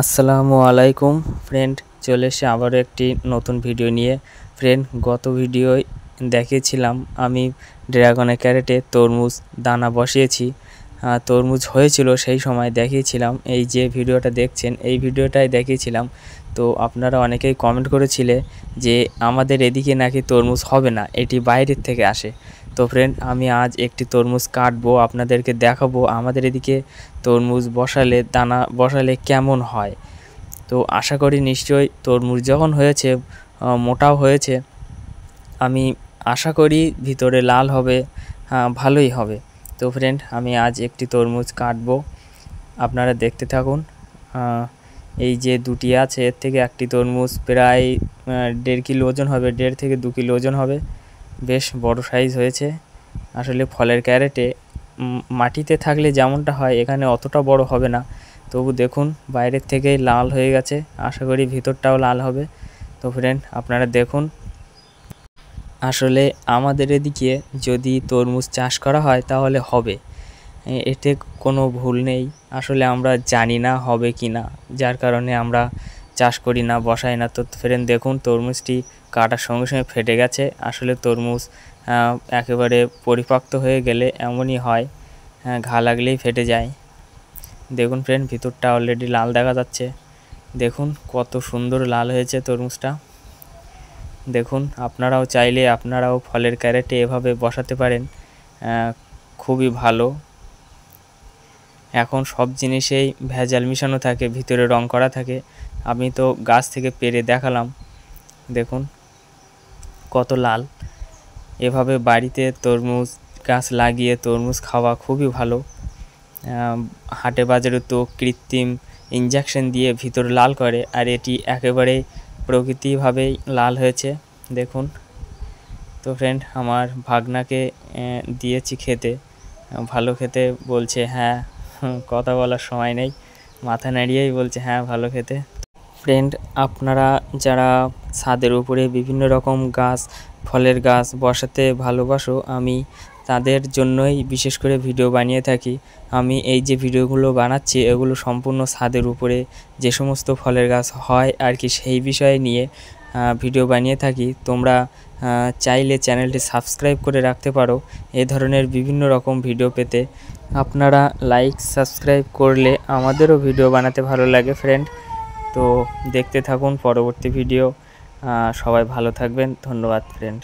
আসসালামু আলাইকুম ফ্রেন্ড, চলে এসে আবারও একটি নতুন ভিডিও নিয়ে। ফ্রেন্ড, গত ভিডিওয় দেখিয়েছিলাম আমি ড্রাগনের ক্যারেটে তরমুজ দানা বসিয়েছি, তরমুজ হয়েছিল। সেই সময় দেখিয়েছিলাম, এই যে ভিডিওটা দেখছেন এই ভিডিওটাই দেখিয়েছিলাম। তো আপনারা অনেকেই কমেন্ট করেছিলে যে আমাদের এদিকে নাকি তরমুজ হবে না, এটি বাইরের থেকে আসে। তো ফ্রেন্ড, আমি আজ একটি তরমুজ কাটবো, আপনাদেরকে দেখাবো আমাদের এদিকে তরমুজ বসালে দানা বসালে কেমন হয়। তো আশা করি নিশ্চয়ই তরমুজ যখন হয়েছে মোটাও হয়েছে, আমি আশা করি ভিতরে লাল হবে, ভালোই হবে। তো ফ্রেন্ড, আমি আজ একটি তরমুজ কাটবো, আপনারা দেখতে থাকুন। এই যে দুটি আছে, এর থেকে একটি তরমুজ প্রায় 1.5 কিলো ওজন হবে, 1.5 থেকে 2 কিলো ওজন হবে। বেশ বড় সাইজ হয়েছে। আসলে ফলের ক্যারেটে মাটিতে থাকলে যেমনটা হয় এখানে অতটা বড় হবে না, তবু দেখুন বাইরের থেকেই লাল হয়ে গেছে, আশা করি ভিতরটাও লাল হবে। তো ফ্রেন্ড, আপনারা দেখুন। আসলে আমাদের এদিকে যদি তরমুজ চাষ করা হয় তাহলে হবে, এতে কোনো ভুল নেই। আসলে আমরা জানি না হবে কি না, যার কারণে আমরা চাষ করি না, বসাই না। তো ফ্রেন্ড দেখুন, তরমুজটি কাটার সঙ্গে সঙ্গে ফেটে গেছে। আসলে তরমুজ একেবারে পরিপক্ত হয়ে গেলে এমনই হয়, ঘা লাগলেই ফেটে যায়। দেখুন ফ্রেন্ড, ভিতরটা অলরেডি লাল দেখা যাচ্ছে। দেখুন কত সুন্দর লাল হয়েছে তরমুজটা। দেখুন, আপনারাও চাইলে আপনারাও ফলের ক্যারেটে এভাবে বসাতে পারেন, খুবই ভালো। এখন সব জিনিসেই ভেজাল মিশানো থাকে, ভিতরে রং করা থাকে। আমি তো গাছ থেকে পেড়ে দেখালাম, দেখুন কত লাল। এভাবে বাড়িতে তরমুজ গাছ লাগিয়ে তরমুজ খাওয়া খুবই ভালো। হাটে বাজারে তো কৃত্রিম ইঞ্জেকশন দিয়ে ভিতর লাল করে, আর এটি একেবারে প্রকৃতিভাবেই লাল হয়েছে, দেখুন। তো ফ্রেন্ড, আমার ভাগনাকে দিয়েছি খেতে, ভালো খেতে বলছে। হ্যাঁ, কথা বলার সময় নেই, মাথা নাড়িয়েই বলছে হ্যাঁ ভালো খেতে। ফ্রেন্ড, আপনারা যারা ছাদের উপরে বিভিন্ন রকম গাছ, ফলের গাছ বসাতে ভালোবাসো, আমি তাদের জন্যই বিশেষ করে ভিডিও বানিয়ে থাকি। আমি এই যে ভিডিওগুলো বানাচ্ছি এগুলো সম্পূর্ণ ছাদের উপরে যে সমস্ত ফলের গাছ হয় আর কি, সেই বিষয়ে নিয়ে ভিডিও বানিয়ে থাকি। তোমরা চাইলে চ্যানেলটি সাবস্ক্রাইব করে রাখতে পারো এই ধরনের বিভিন্ন রকম ভিডিও পেতে। আপনারা লাইক সাবস্ক্রাইব করলে আমাদেরও ভিডিও বানাতে ভালো লাগে ফ্রেন্ড। তো দেখতে থাকুন পরবর্তী ভিডিও। সবাই ভালো থাকবেন, ধন্যবাদ ফ্রেন্ড।